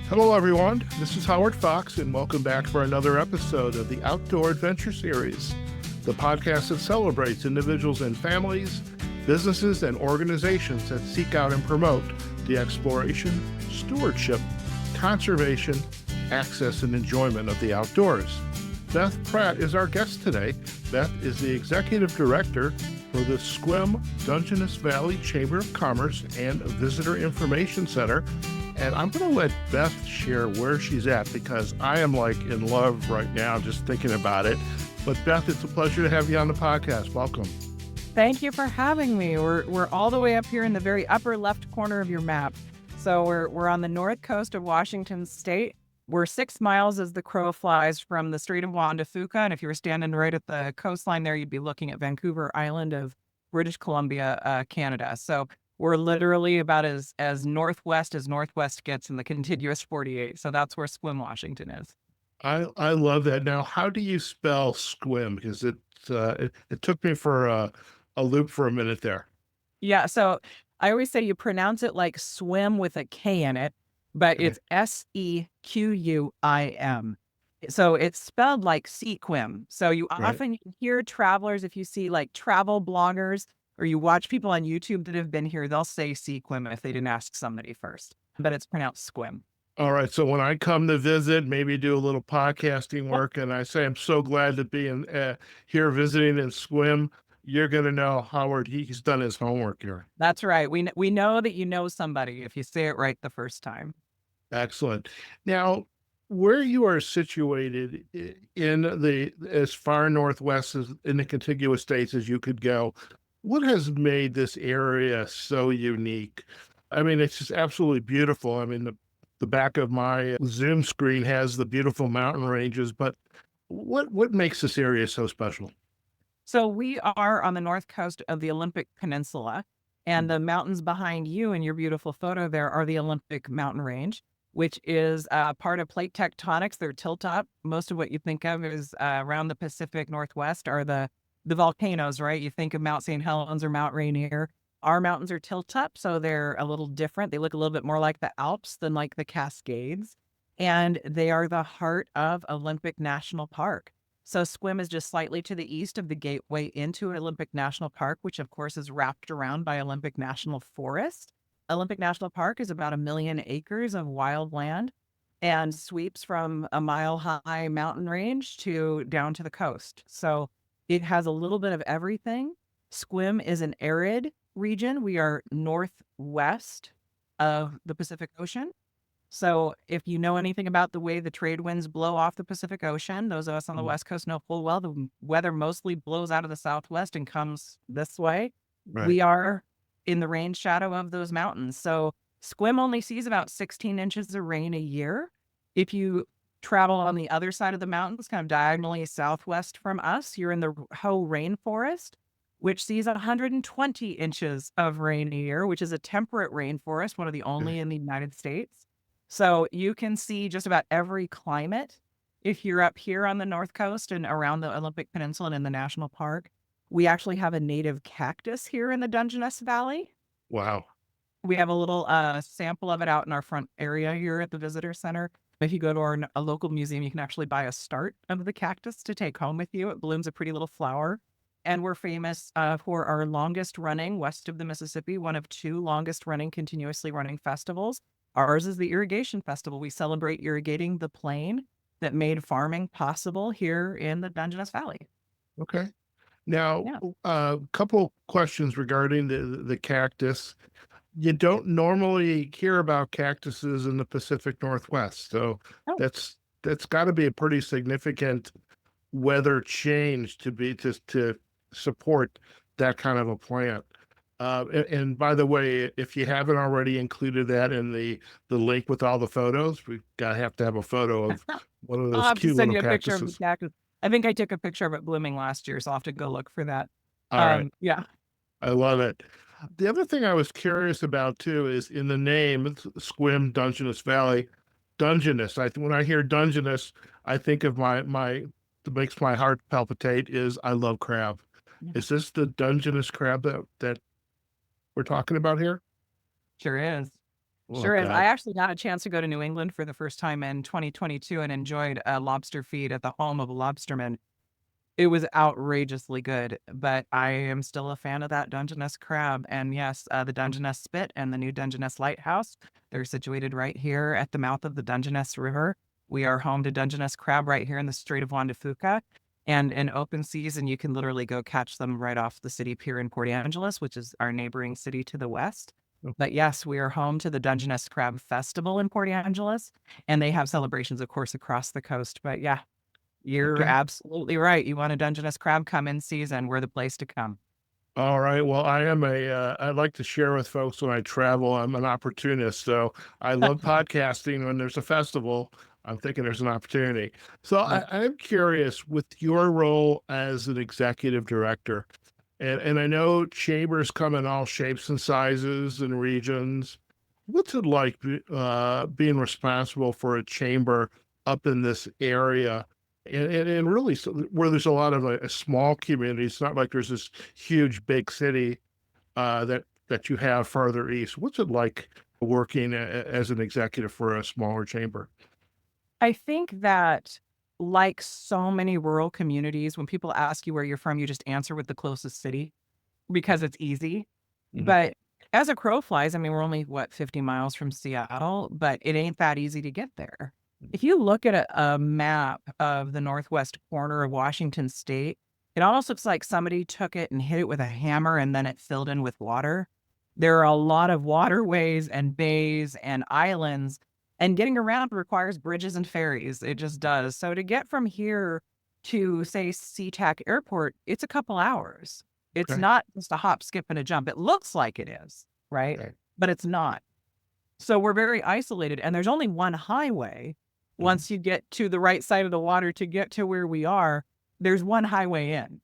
Hello, everyone. This is Howard Fox, and welcome back for another episode of the Outdoor Adventure Series, the podcast that celebrates individuals and families, businesses, and organizations that seek out and promote the exploration, stewardship, conservation, access, and enjoyment of the outdoors. Beth Pratt is our guest today. Beth is the Executive Director for the Squim Dungeness Valley Chamber of Commerce and Visitor Information Center. And I'm going to let Beth share where she's at because I am like in love right now just thinking about it. But Beth, it's a pleasure to have you on the podcast. Welcome. Thank you for having me. We're all the way up here in the very upper left corner of your map. So we're on the north coast of Washington State. We're 6 miles as the crow flies from the Strait of Juan de Fuca. And if you were standing right at the coastline there, you'd be looking at Vancouver Island of British Columbia, Canada. So we're literally about as northwest as northwest gets in the contiguous 48. So that's where Squim, Washington is. I love that. Now, how do you spell Squim? Because it took me for a loop for a minute there. Yeah. So I always say you pronounce it like swim with a K in it, but Okay. it's Sequim. So it's spelled like Sequim. So you Right. often hear travelers, if you see like travel bloggers or you watch people on YouTube that have been here, they'll say Sequim if they didn't ask somebody first, but it's pronounced Squim. All right. So when I come to visit, maybe do a little podcasting work, and I say I'm so glad to be here visiting in Squim, you're going to know Howard. He's done his homework here. That's right. We know that you know somebody if you say it right the first time. Excellent. Now, where you are situated in the as far northwest as in the contiguous states as you could go, what has made this area so unique? I mean, it's just absolutely beautiful. I mean, the back of my Zoom screen has the beautiful mountain ranges, but what makes this area so special? So we are on the north coast of the Olympic Peninsula, and the mountains behind you in your beautiful photo there are the Olympic mountain range, which is part of plate tectonics. They're tilt up. Most of what you think of is around the Pacific Northwest are the volcanoes, right? You think of Mount St. Helens or Mount Rainier. Our mountains are tilt up, so they're a little different. They look a little bit more like the Alps than like the Cascades, and they are the heart of Olympic National Park. So Squim is just slightly to the east of the gateway into Olympic National Park, which of course is wrapped around by Olympic National Forest. Olympic National Park is about 1 million acres of wild land and sweeps from a mile-high mountain range to down to the coast. So it has a little bit of everything. Squim is an arid region. We are northwest of the Pacific Ocean. So if you know anything about the way the trade winds blow off the Pacific Ocean, those of us on the West Coast know full well the weather mostly blows out of the Southwest and comes this way. Right. We are in the rain shadow of those mountains. So Squim only sees about 16 inches of rain a year. If you travel on the other side of the mountains, kind of diagonally southwest from us, you're in the Hoh rainforest, which sees 120 inches of rain a year, which is a temperate rainforest, one of the only in the United States. So you can see just about every climate if you're up here on the North Coast and around the Olympic Peninsula and in the national park. We actually have a native cactus here in the Dungeness Valley. Wow. We have a little sample of it out in our front area here at the visitor center. If you go to a local museum, you can actually buy a start of the cactus to take home with you. It blooms a pretty little flower. And we're famous for our longest running, west of the Mississippi, one of 2 longest running, continuously running festivals. Ours is the Irrigation Festival. We celebrate irrigating the plain that made farming possible here in the Dungeness Valley. Okay. Now, Yeah. a couple questions regarding the cactus. You don't normally hear about cactuses in the Pacific Northwest, so Oh. that's got to be a pretty significant weather change to support that kind of a plant. And by the way, if you haven't already included that in the link with all the photos, we have to have a photo of one of I'll those have to cute send little you a picture of the cactuses. cactus. I think I took a picture of it blooming last year, so I'll have to go look for that. All right. Yeah. I love it. The other thing I was curious about too is in the name Squim Dungeness Valley, Dungeness. When I hear Dungeness, I think of my that makes my heart palpitate is I love crab. Yeah. Is this the Dungeness crab that we're talking about here? Sure is. Oh Sure is. I God. actually got a chance to go to New England for the first time in 2022 and enjoyed a lobster feed at the home of a lobsterman. It was outrageously good, but I am still a fan of that Dungeness crab. And yes, the Dungeness Spit and the new Dungeness Lighthouse, they're situated right here at the mouth of the Dungeness River. We are home to Dungeness crab right here in the Strait of Juan de Fuca. And in open season, you can literally go catch them right off the city pier in Port Angeles, which is our neighboring city to the west. But yes, we are home to the Dungeness Crab Festival in Port Angeles, and they have celebrations, of course, across the coast. But yeah, you're Okay. absolutely right. You want a Dungeness crab come in season, we're the place to come. All right. Well, I like to share with folks when I travel. I'm an opportunist, so I love podcasting. When there's a festival, I'm thinking there's an opportunity. So Yep. I'm curious with your role as an executive director, and I know chambers come in all shapes and sizes and regions. What's it like being responsible for a chamber up in this area? And really, where there's a lot of a small community, it's not like there's this huge big city that you have farther east. What's it like working as an executive for a smaller chamber? I think that, like so many rural communities, when people ask you where you're from, you just answer with the closest city because it's easy. Mhm. But as a crow flies, I mean, we're only, what, 50 miles from Seattle, but it ain't that easy to get there. If you look at a map of the northwest corner of Washington state, it almost looks like somebody took it and hit it with a hammer and then it filled in with water. There are a lot of waterways and bays and islands, and getting around requires bridges and ferries. It just does. So to get from here to, say, SeaTac Airport, it's a couple hours. It's Okay. not just a hop, skip, and a jump. It looks like it is, right? Okay. But it's not. So we're very isolated, and there's only one highway. Mhm. Once you get to the right side of the water to get to where we are, there's one highway in,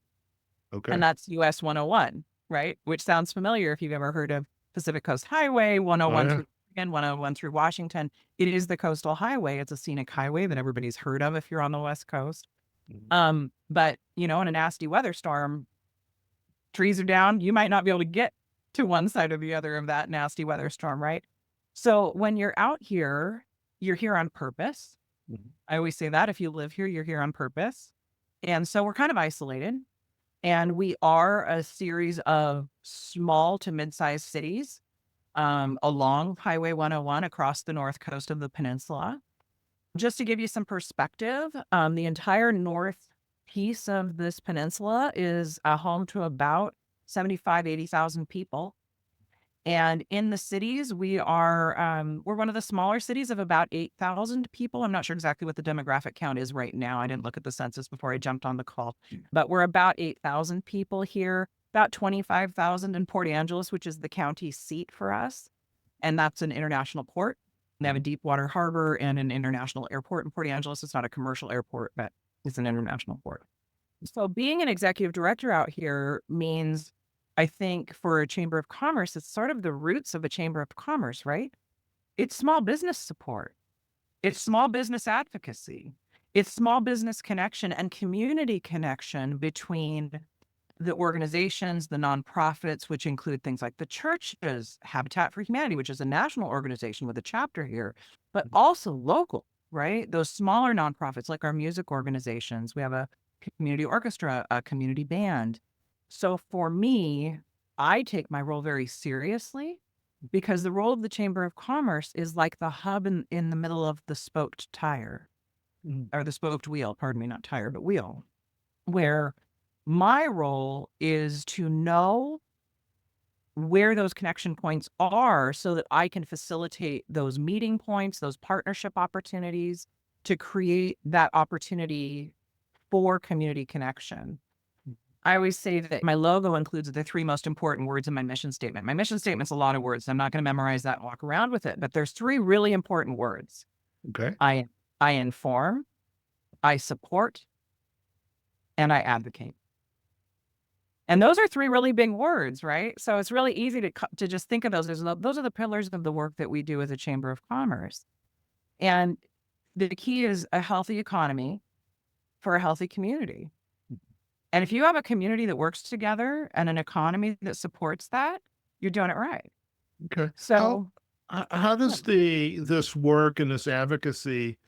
and Okay. that's US 101, right? Which sounds familiar if you've ever heard of Pacific Coast Highway, Oh 101 yeah. through Oregon, 101 through Washington. It is the coastal highway. It's a scenic highway that everybody's heard of if you're on the West Coast. Mhm. But in a nasty weather storm, trees are down, you might not be able to get to one side or the other of that nasty weather storm, right? So when you're out here, you're here on purpose. Mhm. I always say that if you live here, you're here on purpose. And so we're kind of isolated. And we are a series of small to mid-sized cities along Highway 101 across the north coast of the peninsula. Just to give you some perspective, the entire north piece of this peninsula is a home to about 75, 80,000 people. And in the cities, we're one of the smaller cities of about 8,000 people. I'm not sure exactly what the demographic count is right now. I didn't look at the census before I jumped on the call, but we're about 8,000 people here, about 25,000 in Port Angeles, which is the county seat for us. And that's an international port. They have a Mhm. deep water harbor and an international airport in Port Angeles. It's not a commercial airport, but it's an international port. So being an executive director out here means, I think, for a chamber of commerce, it's sort of the roots of a chamber of commerce, right? It's small business support. It's small business advocacy. It's small business connection and community connection between the organizations, the nonprofits, which include things like the churches, Habitat for Humanity, which is a national organization with a chapter here, but also local, right? Those smaller nonprofits like our music organizations. We have a community orchestra, a community band. So for me, I take my role very seriously because the role of the Chamber of Commerce is like the hub in the middle of the spoked tire Mhm. or the spoked wheel, pardon me, not tire, but wheel, where my role is to know where those connection points are so that I can facilitate those meeting points, those partnership opportunities to create that opportunity for community connection. I always say that my logo includes the three most important words in my mission statement. My mission statement's a lot of words. I'm not going to memorize that and walk around with it, but there's three really important words. Okay. I I inform, I support, and I advocate. And those are three really big words, right? So it's really easy to just think of those as those are the pillars of the work that we do as a chamber of commerce. And the key is a healthy economy for a healthy community. And if you have a community that works together and an economy that supports that, you're doing it right. Okay. How So How does this work and this advocacy?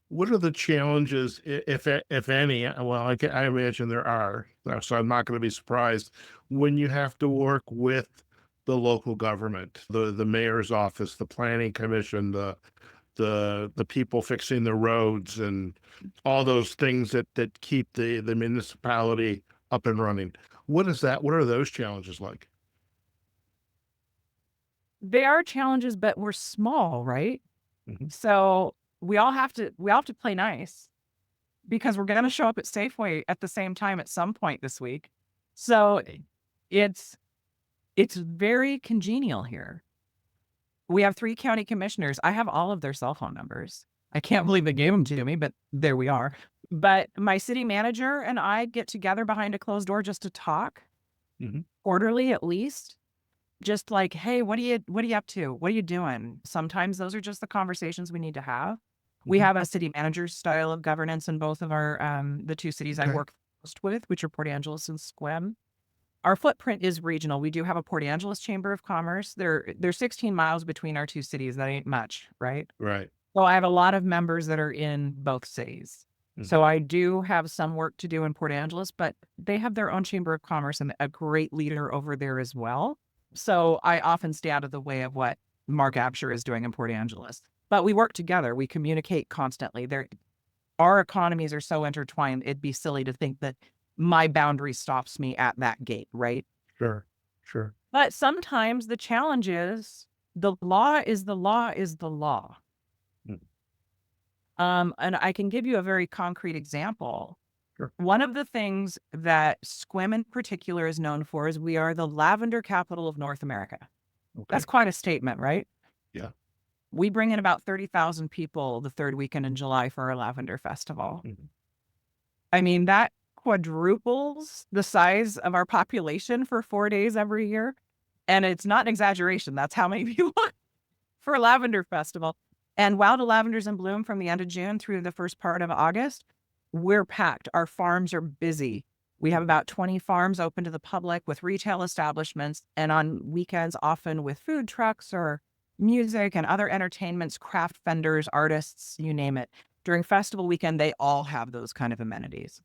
What are the challenges, if any? Well, I imagine there are, so I'm not going to be surprised when you have to work with the local government, the mayor's office, the planning commission, the people fixing the roads, and all those things that keep the municipality up and running. What is that? What are those challenges like? They are challenges, but we're small, right? Hmm. So we all have to play nice because we're going to show up at Safeway at the same time at some point this week. So it's it's very congenial here. We have 3 county commissioners. I have all of their cell phone numbers. I can't believe they gave them to me, but there we are. But my city manager and I get together behind a closed door just to talk, Hmm. quarterly at least. Just like, "Hey, what are you up to? What are you doing?" Sometimes those are just the conversations we need to have. We Hmm. have a city manager style of governance in both of our, the 2 cities I Okay. work most with, which are Port Angeles and Squim. Our footprint is regional. We do have a Port Angeles Chamber of Commerce. There's 16 miles between our 2 cities. That ain't much, right? Right. So I have a lot of members that are in both cities. Hmm. So I do have some work to do in Port Angeles, but they have their own Chamber of Commerce and a great leader over there as well. So I often stay out of the way of what Mark Absher is doing in Port Angeles. But we work together. We communicate constantly. Our economies are so intertwined. It'd be silly to think that my boundary stops me at that gate, right? Sure. Sure. But sometimes the challenge is the law is the law is the law. Mm. And I can give you a very concrete example. Sure. One of the things that Squim in particular is known for is we are the lavender capital of North America. Okay. That's quite a statement, right? Yeah. We bring in about 30,000 people the third weekend in July for our Lavender Festival. Mhm. I mean, that quadruples the size of our population for 4 days every year. And it's not an exaggeration. That's how many people for a Lavender Festival. And while the lavender's in bloom from the end of June through the first part of August, we're packed. Our farms are busy. We have about 20 farms open to the public with retail establishments, and on weekends, often with food trucks or music and other entertainments, craft vendors, artists, you name it. During festival weekend, they all have those kind of amenities.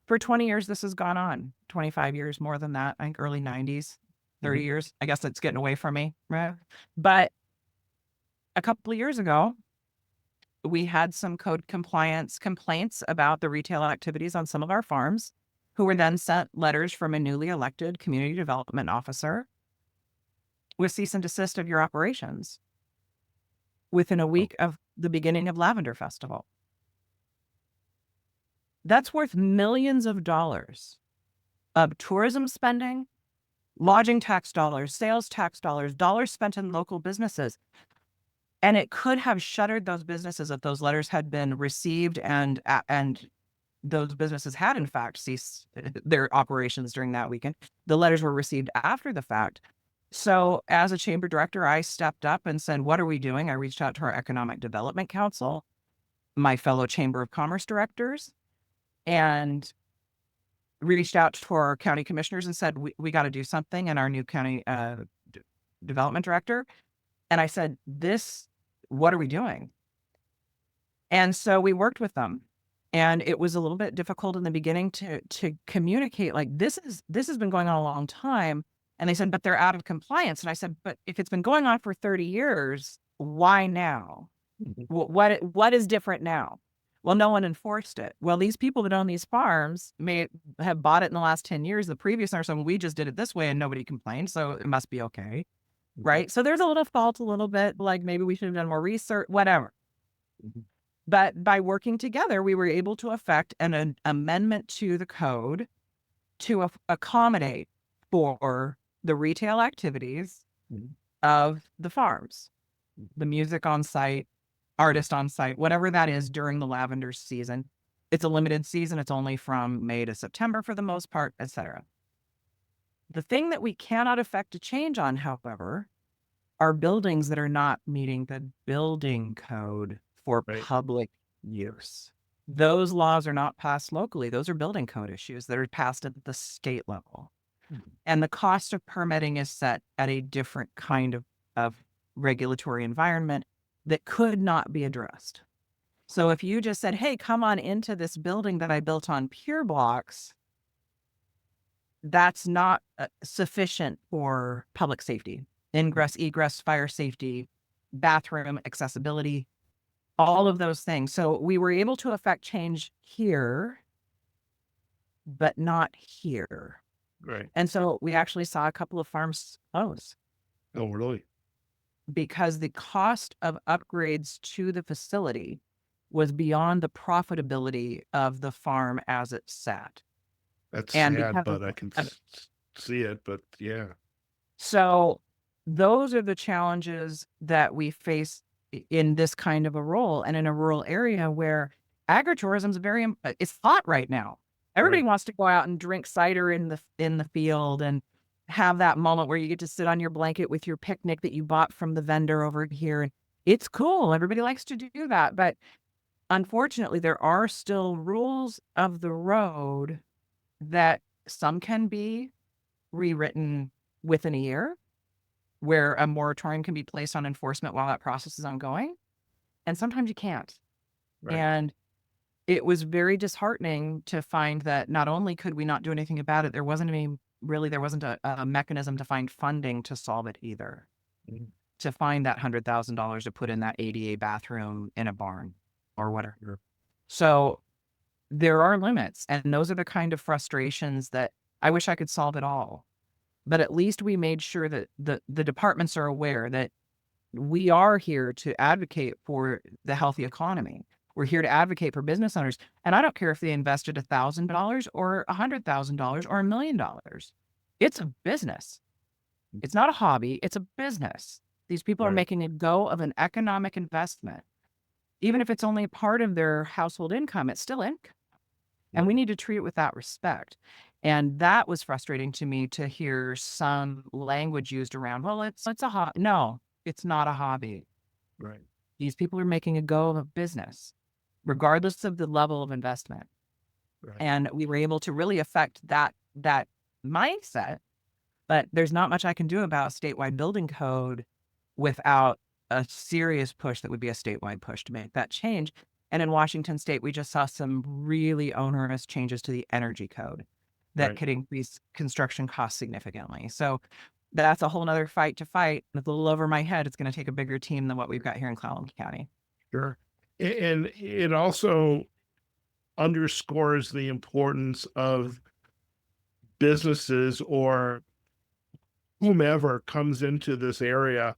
For 20 years, this has gone on. 25 years, more than that, I think early 90s, 30 Mhm. years. I guess it's getting away from me, right? But a couple of years ago, we had some code compliance complaints about the retail activities on some of our farms, who were then sent letters from a newly elected community development officer with cease and desist of your operations within a Oh. week of the beginning of Lavender Festival. That's worth millions of dollars of tourism spending, lodging tax dollars, sales tax dollars, dollars spent in local businesses. And it could have shuttered those businesses if those letters had been received and those businesses had in fact ceased their operations during that weekend. The letters were received after the fact. So as a chamber director, I stepped up and said, what are we doing? I reached out to our Economic Development Council, my fellow Chamber of Commerce directors, and reached out to our county commissioners and said, we got to do something. And our new county development director. And I said, what are we doing? And so we worked with them. And it was a little bit difficult in the beginning to communicate, like, this has been going on a long time. And they said, but they're out of compliance. And I said, but if it's been going on for 30 years, why now? Mhm. What is different now? Well, no one enforced it. Well, these people that own these farms may have bought it in the last 10 years. The previous owner said, we just did it this way and nobody complained, so it must be okay. Mhm. Right? So there's a little fault, a little bit, like maybe we should have done more research, whatever. Mhm. But by working together, we were able to effect an amendment to the code to accommodate for the retail activities Mhm. of the farms, the music on site, artist on site, whatever that is during the lavender season. It's a limited season. It's only from May to September for the most part, etc. The thing that we cannot affect a change on, however, are buildings that are not meeting the building code for Right. public use. Those laws are not passed locally. Those are building code issues that are passed at the state level. Mhm. And the cost of permitting is set at a different kind of regulatory environment that could not be addressed. So if you just said, hey, come on into this building that I built on pure blocks, that's not sufficient for public safety, ingress, egress, fire safety, bathroom accessibility, all of those things. So we were able to affect change here, but not here. Right. And so we actually saw a couple of farms close Oh, really? because the cost of upgrades to the facility was beyond the profitability of the farm as it sat. That's And sad, because but I can see it. But yeah, so those are the challenges that we face in this kind of a role and in a rural area where agritourism is it's hot right now. Everybody right. wants to go out and drink cider in the field and have that moment where you get to sit on your blanket with your picnic that you bought from the vendor over here. And it's cool. Everybody likes to do that. But unfortunately, there are still rules of the road that some can be rewritten within a year, where a moratorium can be placed on enforcement while that process is ongoing. And sometimes you can't. Right. And it was very disheartening to find that not only could we not do anything about it, there wasn't a mechanism to find funding to solve it either. Mhm. To find that $100,000 to put in that ADA bathroom in a barn or whatever. So there are limits, and those are the kind of frustrations that I wish I could solve it all. But at least we made sure that the departments are aware that we are here to advocate for the healthy economy. We're here to advocate for business owners. And I don't care if they invested $1,000 or $100,000 or $1 million. It's a business. It's not a hobby. It's a business. These people are Right. making a go of an economic investment. Even if it's only a part of their household income, it's still income. And we need to treat it with that respect. And that was frustrating to me to hear some language used around, well, it's a hobby. No, it's not a hobby. Right. These people are making a go of a business, regardless of the level of investment. Right. And we were able to really affect that mindset. But there's not much I can do about a statewide building code without a serious push that would be a statewide push to make that change. And in Washington State, we just saw some really onerous changes to the energy code that Right. could increase construction costs significantly. So that's a whole nother fight to fight. It's a little over my head. It's going to take a bigger team than what we've got here in Clallam County. Sure. And it also underscores the importance of businesses or whomever comes into this area,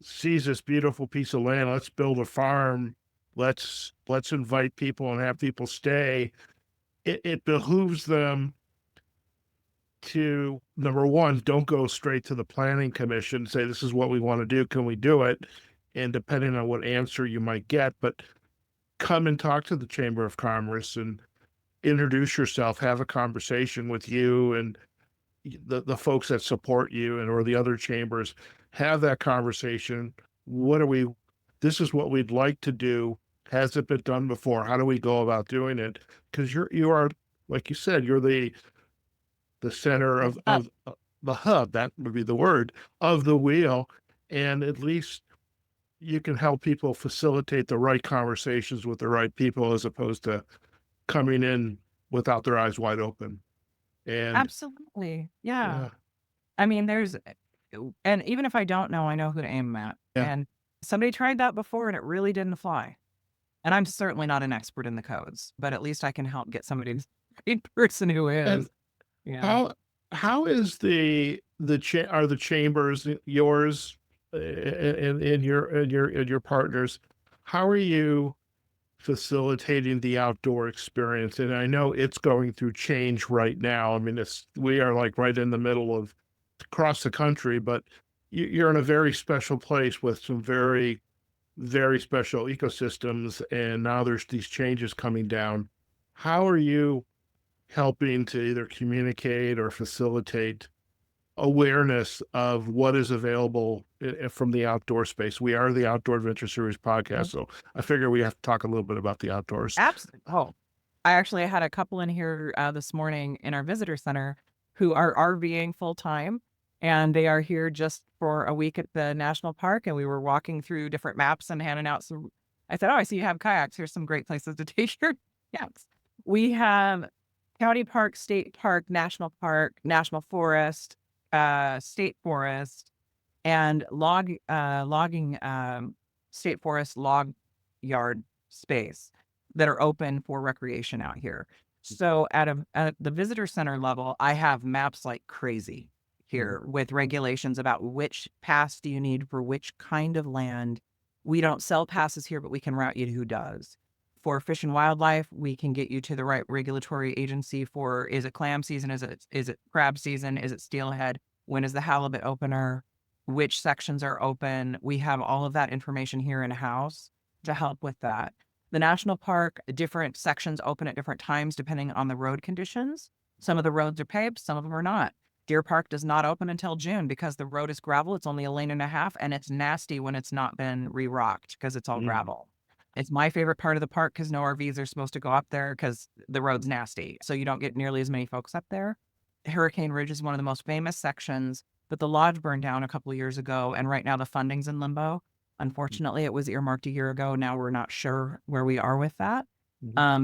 sees this beautiful piece of land. Let's build a farm. Let's invite people and have people stay. It behooves them to, number one, don't go straight to the planning commission, say, this is what we want to do. Can we do it? And depending on what answer you might get, but come and talk to the Chamber of Commerce and introduce yourself, have a conversation with you and the folks that support you and or the other chambers, have that conversation. This is what we'd like to do. Has it been done before? How do we go about doing it? Because you are, like you said, you're the center of the hub, that would be the word, of the wheel. And at least you can help people facilitate the right conversations with the right people as opposed to coming in without their eyes wide open. And Absolutely. Yeah. yeah, I mean, and even if I don't know, I know who to aim at. yeah. And somebody tried that before and it really didn't fly. And I'm certainly not an expert in the codes, but at least I can help get somebody, a person who And is. Yeah. how is are the chambers yours and your partners? How are you facilitating the outdoor experience? And I know it's going through change right now. I mean, we are like right in the middle of across the country, but you're in a very special place with some very, very special ecosystems. And now there's these changes coming down. How are you helping to either communicate or facilitate awareness of what is available from the outdoor space? We are the Outdoor Adventure Series podcast, so I figure we have to talk a little bit about the outdoors. Absolutely. Oh, I actually had a couple in here this morning in our visitor center who are RVing full time. And they are here just for a week at the national park. And we were walking through different maps and handing out some. I said, "Oh, I see you have kayaks. Here's some great places to take your kayaks." We have county park, state park, national forest, state forest, and logging state forest log yard space that are open for recreation out here. So at the visitor center level, I have maps like crazy here with regulations about which pass do you need for which kind of land. We don't sell passes here, but we can route you to who does. For fish and wildlife, we can get you to the right regulatory agency for, is it clam season? Is it crab season? Is it steelhead? When is the halibut opener? Which sections are open? We have all of that information here in house to help with that. The national park, different sections open at different times depending on the road conditions. Some of the roads are paved, some of them are not. Deer Park does not open until June because the road is gravel. It's only a lane and a half, and it's nasty when it's not been re-rocked because it's all gravel. It's my favorite part of the park because no RVs are supposed to go up there because the road's nasty. So you don't get nearly as many folks up there. Hurricane Ridge is one of the most famous sections, but the lodge burned down a couple of years ago, and right now the funding's in limbo. Unfortunately, it was earmarked a year ago. Now we're not sure where we are with that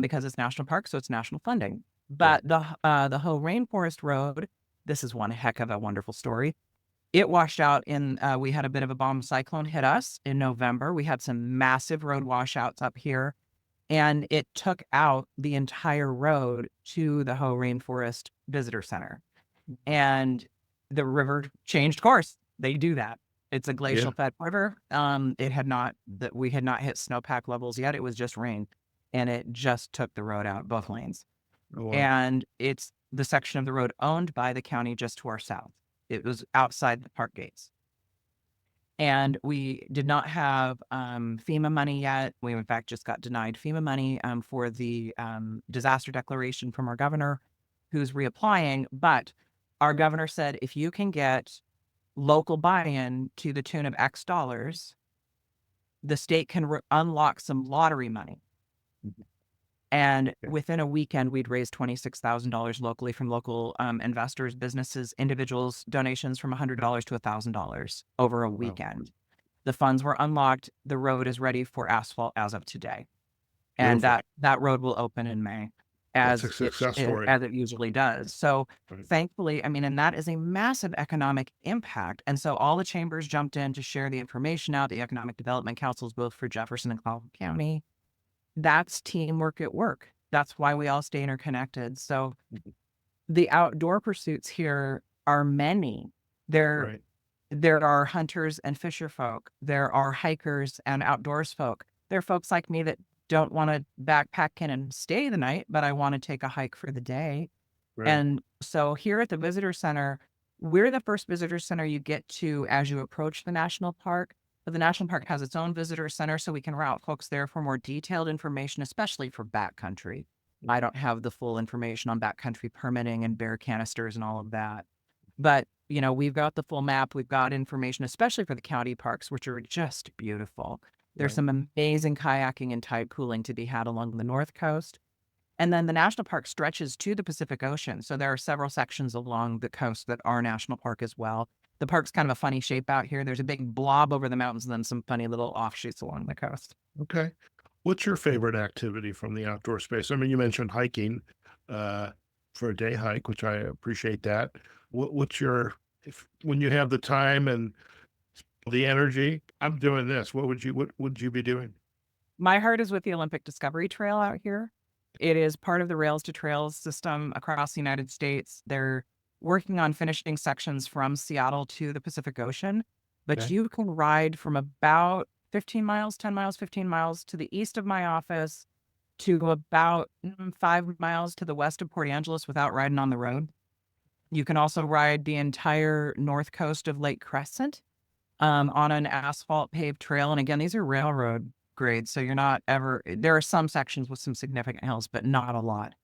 because it's national park, so it's national funding. But the Hoh Rainforest Road, this is one heck of a wonderful story. It washed out we had a bit of a bomb cyclone hit us in November. We had some massive road washouts up here, and it took out the entire road to the Hoh Rainforest Visitor Center. And the river changed course. They do that. It's a glacial fed river. We had not hit snowpack levels yet. It was just rain, and it just took the road out, both lanes. Oh, wow. And it's the section of the road owned by the county just to our south. It was outside the park gates. And we did not have FEMA money yet. We, in fact, just got denied FEMA money for the disaster declaration from our governor, who's reapplying. But our governor said, if you can get local buy-in to the tune of X dollars, the state can unlock some lottery money. And within a weekend, we'd raised $26,000 locally from local investors, businesses, individuals, donations from $100 to $1,000 over a weekend. Wow. The funds were unlocked. The road is ready for asphalt as of today. And that road will open in May as That's a success story. As it usually does. So thankfully, I mean, and that is a massive economic impact. And so all the chambers jumped in to share the information out, the economic development councils, both for Jefferson and Clallam County. That's teamwork at work. That's why we all stay interconnected. So the outdoor pursuits here are many. There are hunters and fisher folk. There are hikers and outdoors folk. There are folks like me that don't want to backpack in and stay the night, but I want to take a hike for the day. And so here at the visitor center, we're the first visitor center you get to as you approach the national park. But the national park has its own visitor center, so we can route folks there for more detailed information, especially for backcountry. I don't have the full information on backcountry permitting and bear canisters and all of that. But, you know, we've got the full map. We've got information, especially for the county parks, which are just beautiful. There's some amazing kayaking and tide pooling to be had along the North Coast. And then the national park stretches to the Pacific Ocean. So there are several sections along the coast that are national park as well. The park's kind of a funny shape out here. There's a big blob over the mountains and then some funny little offshoots along the coast. Okay. What's your favorite activity from the outdoor space? I mean, you mentioned hiking for a day hike, which I appreciate that. What's when you have the time and the energy, I'm doing this, what would you be doing? My heart is with the Olympic Discovery Trail out here. It is part of the Rails to Trails system across the United States. They're working on finishing sections from Seattle to the Pacific Ocean, but you can ride from about 15 miles, 10 miles, 15 miles to the east of my office to about 5 miles to the west of Port Angeles without riding on the road. You can also ride the entire north coast of Lake Crescent on an asphalt paved trail. And again, these are railroad grades, so there are some sections with some significant hills, but not a lot.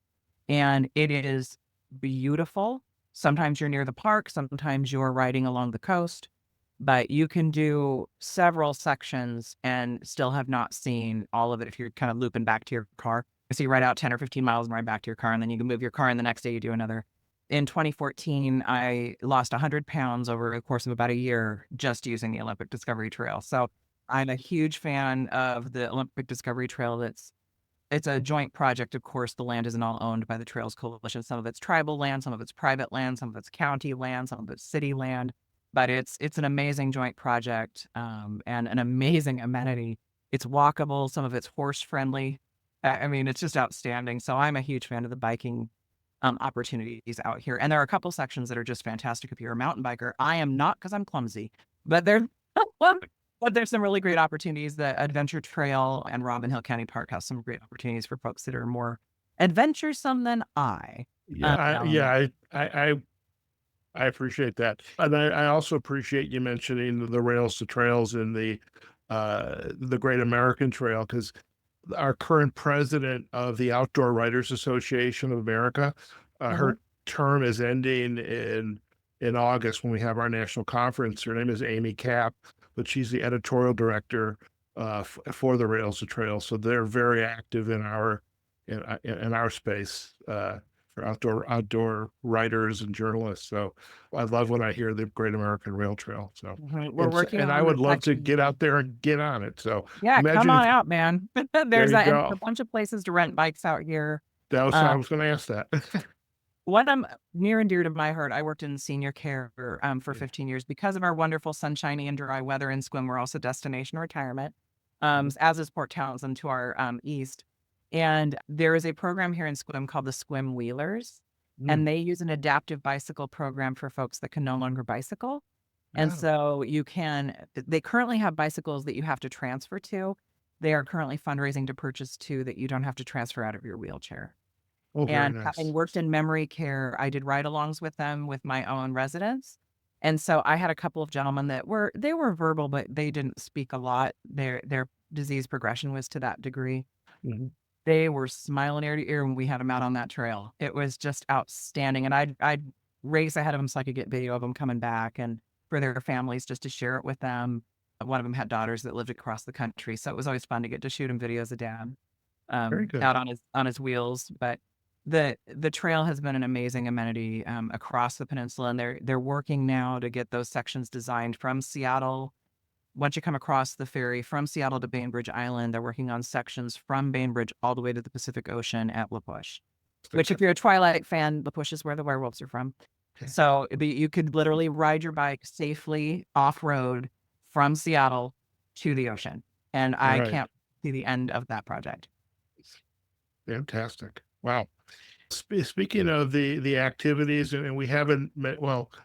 And it is beautiful. Sometimes you're near the park, sometimes you're riding along the coast, but you can do several sections and still have not seen all of it if you're kind of looping back to your car. So you ride out 10 or 15 miles and ride back to your car, and then you can move your car, and the next day you do another in 2014, I lost 100 pounds over the course of about a year just using the Olympic Discovery Trail. So I'm a huge fan of the Olympic Discovery Trail. It's a joint project. Of course, the land isn't all owned by the Trails Coalition. Some of it's tribal land, some of it's private land, some of it's county land, some of it's city land. But it's an amazing joint project, and an amazing amenity. It's walkable. Some of it's horse friendly. I mean, it's just outstanding. So I'm a huge fan of the biking opportunities out here. And there are a couple sections that are just fantastic if you're a mountain biker. I am not, because I'm clumsy, but there, but there's some really great opportunities. The Adventure Trail and Robin Hill County Park has some great opportunities for folks that are more adventuresome than I. I appreciate that, and I also appreciate you mentioning the rails to trails in the Great American Trail, because our current president of the Outdoor Writers Association of America, her term is ending in August when we have our national conference. Her name is Amy Capp, but she's the editorial director for the Rails to Trails. So they're very active in our space for outdoor writers and journalists. So I love when I hear the Great American Rail Trail. So We're working and on I the would love to section. get out there and get on it. So Yeah, come imagine on if out, man. there There's you and go. a bunch of places to rent bikes out here. That was I was going to ask that. What I'm near and dear to my heart, I worked in senior care for Yeah. 15 years. Because of our wonderful sunshiny and dry weather in Squim, we're also destination retirement, Mhm. as is Port Townsend to our east. And there is a program here in Squim called the Squim Wheelers, Mm. and they use an adaptive bicycle program for folks that can no longer bicycle. And Oh, so they currently have bicycles that you have to transfer to. They are currently fundraising to purchase two that you don't have to transfer out of your wheelchair. oh, very And having nice. worked in memory care, I did ride-alongs with them with my own residents. And so I had a couple of gentlemen that they were verbal, but they didn't speak a lot. Their disease progression was to that degree. Mhm. They were smiling ear to ear when we had them out on that trail. It was just outstanding. And I'd race ahead of them so I could get video of them coming back and for their families just to share it with them. One of them had daughters that lived across the country, so it was always fun to get to shoot him videos of dad Very good. out on his wheels. But the trail has been an amazing amenity across the peninsula, and they're working now to get those sections designed from Seattle. Once you come across the ferry from Seattle to Bainbridge Island, they're working on sections from Bainbridge all the way to the Pacific Ocean at La Push, which, if you're a Twilight fan, La Push is where the werewolves are from. So you could literally ride your bike safely off road from Seattle to the ocean. And All I right. can't see the end of that project. Fantastic. Wow. Speaking of the activities, and we haven't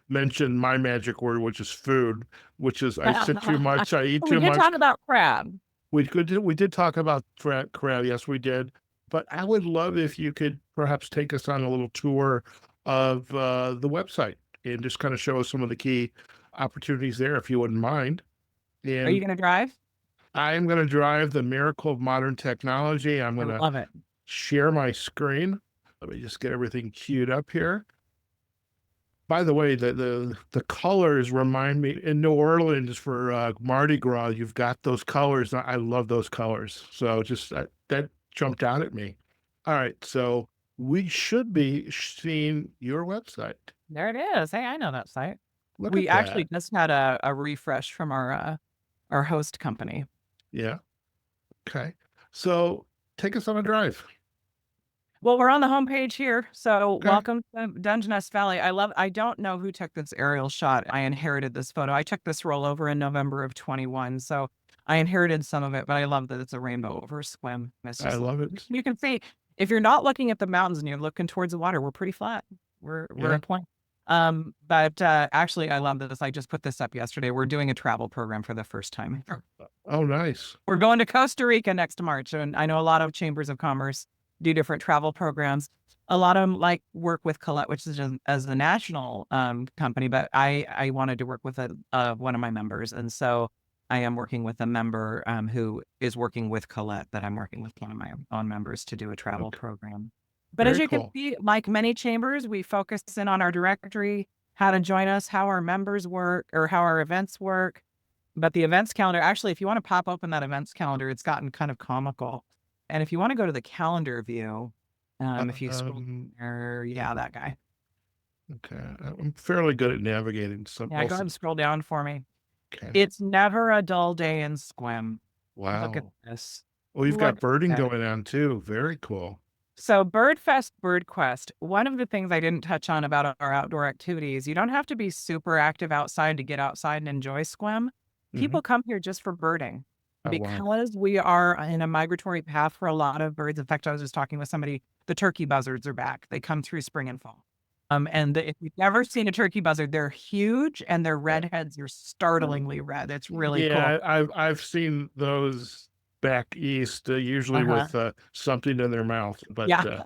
mentioned my magic word, which is food, which is I sit too much, I eat We too did much. talk about crab. We did talk about crab, yes, we did. But I would love if you could perhaps take us on a little tour of the website and just kind of show us some of the key opportunities there, if you wouldn't mind. Are you And going to drive? I am going to drive the miracle of modern technology. I'm I going to love it. share my screen. Let me just get everything queued up here. By the way, the colors remind me in New Orleans for Mardi Gras. You've got those colors. I love those colors. So just that jumped out at me. All right, so we should be seeing your website. There it is. Hey, I know that site. Look We at actually that. just had a refresh from our host company. Yeah. Okay. So take us on a drive. Well, we're on the homepage here. So Okay. welcome to Dungeness Valley. I don't know who took this aerial shot. I inherited this photo. I took this rollover in November of 21. So I inherited some of it, but I love that it's a rainbow over Squim. It's I just, love it. you can see, if you're not looking at the mountains and you're looking towards the water, we're pretty flat. We're Yeah. a point. But actually, I love this. I just put this up yesterday. We're doing a travel program for the first time. Oh, nice. We're going to Costa Rica next March, and I know a lot of chambers of commerce do different travel programs. A lot of them like work with Colette, which is as a national company, but I wanted to work with one of my members, and so I am working with a member who is working with Colette. That I'm working with one of my own members to do a travel Okay. program. But as Very you can cool. see, like many chambers, we focus in on our directory, how to join us, how our members work, or how our events work. But the events calendar, actually, if you want to pop open that events calendar, it's gotten kind of comical. And if you want to go to the calendar view, if you scroll Um, there, yeah, that guy. Okay. I'm fairly good at navigating some Yeah, go most ahead of and scroll down for me. okay. It's never a dull day in Squim. Look at Wow. this. Well, you've got Look birding at going on too. Very cool. So Birdfest, BirdQuest, one of the things I didn't touch on about our outdoor activities, you don't have to be super active outside to get outside and enjoy Squim. Hmm. People come here just for birding Oh, wow. because we are in a migratory path for a lot of birds. In fact, I was just talking with somebody, the turkey buzzards are back. They come through spring and fall. If you've never seen a turkey buzzard, they're huge and their Yeah. red heads are startlingly red. It's really cool. Yeah, I've seen those back east, usually Uh-huh. with something in their mouth, but Yeah.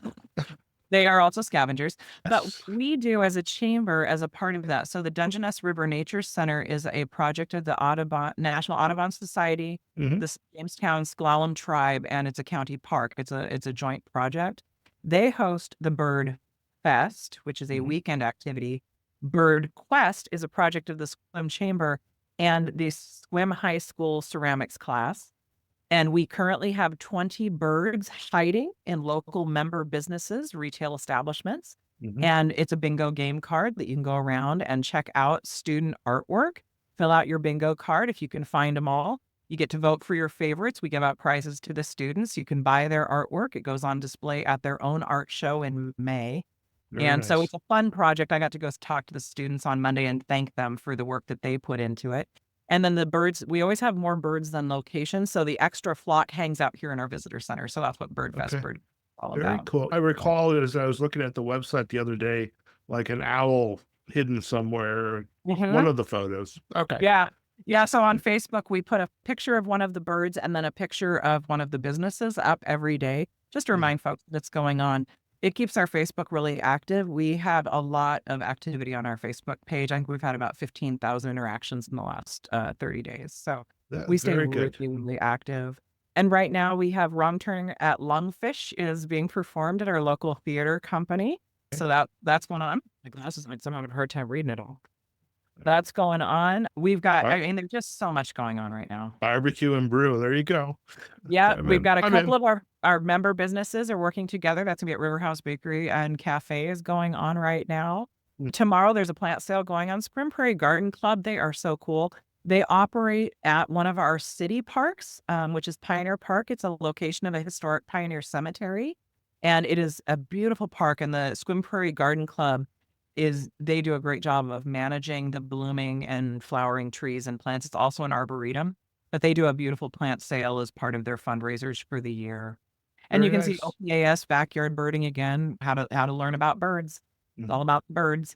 They are also scavengers, but yes. we do as a chamber as a part of that. So the Dungeness River Nature Center is a project of the Audubon National Audubon Society, Hmm. the Jamestown Sklallam Tribe, and it's a county park. It's a joint project. They host the Bird Fest, which is a Hmm. weekend activity. Bird Quest is a project of the Squim Chamber and the Squim High School ceramics class. And we currently have 20 birds hiding in local member businesses, retail establishments. Hmm. And it's a bingo game card that you can go around and check out student artwork. Fill out your bingo card if you can find them all. You get to vote for your favorites. We give out prizes to the students. You can buy their artwork. It goes on display at their own art show in May. Very And so nice. it's a fun project. I got to go talk to the students on Monday and thank them for the work that they put into it. And then the birds, we always have more birds than locations. So the extra flock hangs out here in our visitor center. So that's what Okay. Bird is all Very about. cool. I recall as I was looking at the website the other day, like an owl hidden somewhere. One Mhm. of the photos. Okay. Yeah. Yeah. So on Facebook, we put a picture of one of the birds and then a picture of one of the businesses up every day, just to Yeah. remind folks that's going on. It keeps our Facebook really active. We have a lot of activity on our Facebook page. I think we've had about 15,000 interactions in the last 30 days. So we stay Very really, good. really active. And right now we have Wrong Turn at Lungfish is being performed at our local theater company. Okay. So that's going on. My glasses, I'm having a hard time reading it all. That's going on. We've got, Bar- I mean, there's just so much going on right now. Barbecue and brew. There you go. Yeah, I'm we've in. got a I'm couple in. of our member businesses are working together. That's gonna be at River House Bakery and Cafe is going on right now. Mm. Tomorrow there's a plant sale going on. Spring Prairie Garden Club, they are so cool. They operate at one of our city parks, which is Pioneer Park. It's a location of a historic pioneer cemetery, and it is a beautiful park. And the Spring Prairie Garden Club they do a great job of managing the blooming and flowering trees and plants. It's also an arboretum, but they do a beautiful plant sale as part of their fundraisers for the year. And you Very can see nice. OPAS backyard birding again, how to learn about birds. It's Mhm. all about birds.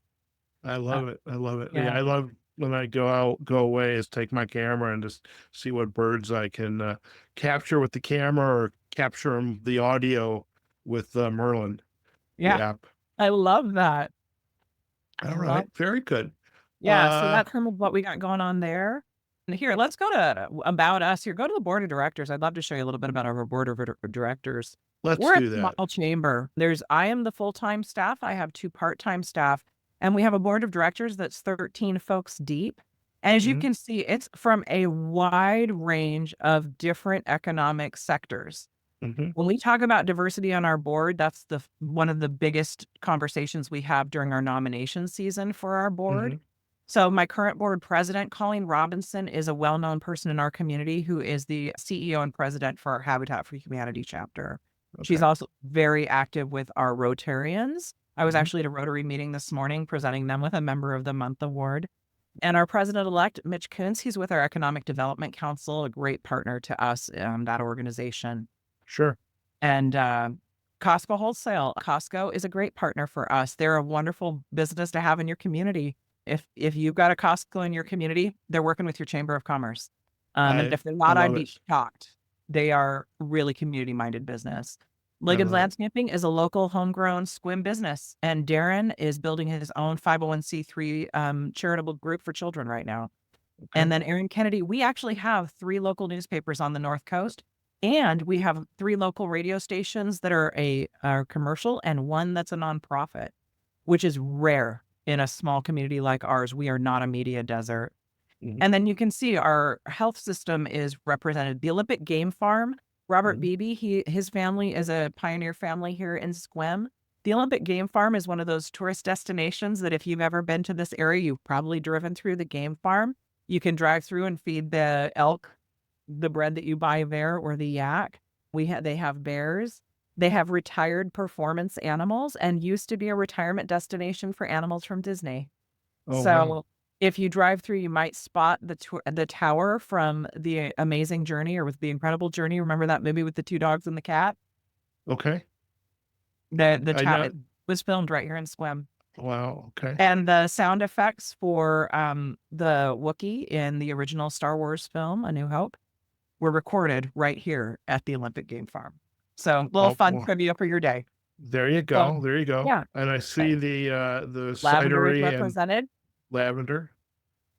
I Uh, love it. I love it. Yeah, yeah. I love when I go away is take my camera and just see what birds I can capture with the camera or capture the audio with Merlin, the Yeah. app. I love that. I All love right, very good. Yeah, so Uh, that's kind of what we got going on there. And here, let's go to about us here. Go to the board of directors. I'd love to show you a little bit about our board of directors. let's We're a do that. small chamber. I am the full-time staff. I have two part-time staff, and we have a board of directors that's 13 folks deep. And as you Hmm. can see, it's from a wide range of different economic sectors. Hmm. When we talk about diversity on our board, that's one of the biggest conversations we have during our nomination season for our board. Hmm. So my current board president, Colleen Robinson, is a well-known person in our community who is the CEO and president for our Habitat for Humanity chapter. She's Okay. also very active with our Rotarians. I was Hmm. actually at a Rotary meeting this morning presenting them with a Member of the Month award. And our president-elect, Mitch Kuntz, he's with our Economic Development Council, a great partner to us, that organization. Sure. And Costco Wholesale. Costco is a great partner for us. They're a wonderful business to have in your community. If you've got a Costco in your community, they're working with your Chamber of Commerce. And if they're I not, I'd love be it. shocked. They are really community-minded business. I Liggins love it. Landscaping is a local homegrown Squim business, and Darren is building his own 501c3 charitable group for children right now. Okay. And then Aaron Kennedy, we actually have 3 local newspapers on the North Coast, and we have 3 local radio stations that are commercial and 1 that's a nonprofit, which is rare in a small community like ours. We are not a media desert. Hmm. And then you can see our health system is represented. The Olympic Game Farm, Robert Hmm. Beebe, his family is a pioneer family here in Squim. The Olympic Game Farm is one of those tourist destinations that if you've ever been to this area, you've probably driven through the game farm. You can drive through and feed the elk the bread that you buy there or the yak. They have bears. They have retired performance animals and used to be a retirement destination for animals from Disney. Oh, So wow. if you drive through, you might spot the tower from The Amazing Journey or with The Incredible Journey. Remember that movie with the two dogs and the cat? Okay. The I know. it was filmed right here in Squim. Wow. Okay. And the sound effects for the Wookiee in the original Star Wars film, A New Hope, were recorded right here at the Olympic Game Farm. So a little Oh, fun well, trivia for your day. there you So go. There you go. yeah, And I uh, see the lavender is cidery and represented. lavender.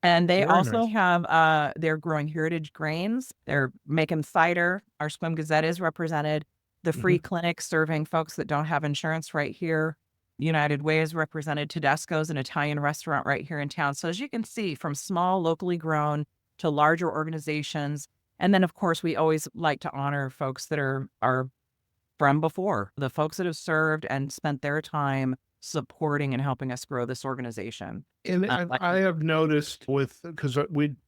And they Very also nice. have, they're growing heritage grains. They're making cider. Our Squim Gazette is represented. The free Hmm. clinic serving folks that don't have insurance right here. United Way is represented. Tedesco's, an Italian restaurant right here in town. So as you can see, from small, locally grown to larger organizations. And then, of course, we always like to honor folks that are from before, the folks that have served and spent their time supporting and helping us grow this organization. And Like, I have noticed because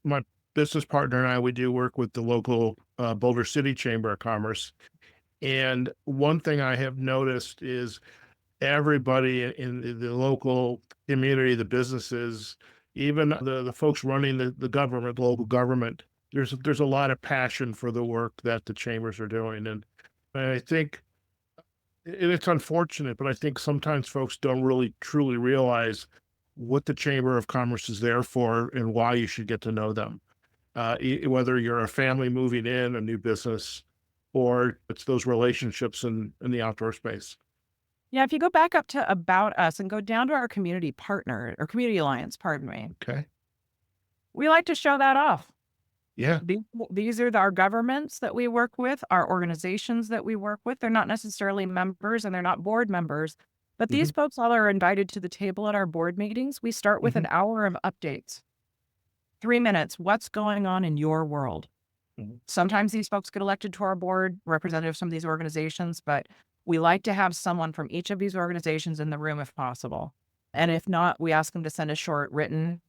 my business partner and I, we do work with the local Boulder City Chamber of Commerce. And one thing I have noticed is everybody in the local community, the businesses, even the folks running the government, local government, there's a lot of passion for the work that the chambers are doing. And I think it's unfortunate, but I think sometimes folks don't really truly realize what the Chamber of Commerce is there for and why you should get to know them. Whether you're a family moving in, a new business, or it's those relationships in the outdoor space. yeah, if you go back up to About Us and go down to our community partner or community alliance, pardon me, Okay. we like to show that off. Yeah. These are our governments that we work with, our organizations that we work with. They're not necessarily members and they're not board members, but these Hmm. folks all are invited to the table at our board meetings. We start with Hmm. an hour of updates, 3 minutes. What's going on in your world? Hmm. Sometimes these folks get elected to our board, representatives from these organizations, but we like to have someone from each of these organizations in the room if possible. And if not, we ask them to send a short written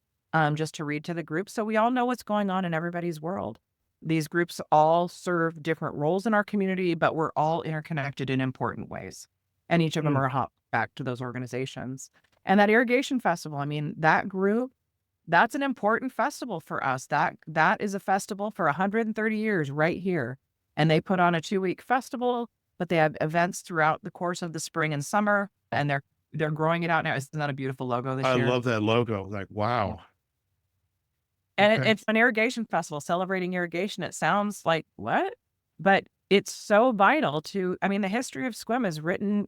just to read to the group so we all know what's going on in everybody's world. These groups all serve different roles in our community, but we're all interconnected in important ways. And each of them Mm. are hop back to those organizations. And that irrigation festival, I mean, that group, that's an important festival for us. That is a festival for 130 years right here. And they put on a 2-week festival, but they have events throughout the course of the spring and summer, and they're growing it out now. Isn't that a beautiful logo this I year? love that logo. Like, Yeah. wow. And Okay. it's an irrigation festival celebrating irrigation. It sounds like what? But it's so vital to, I mean, the history of Squim is written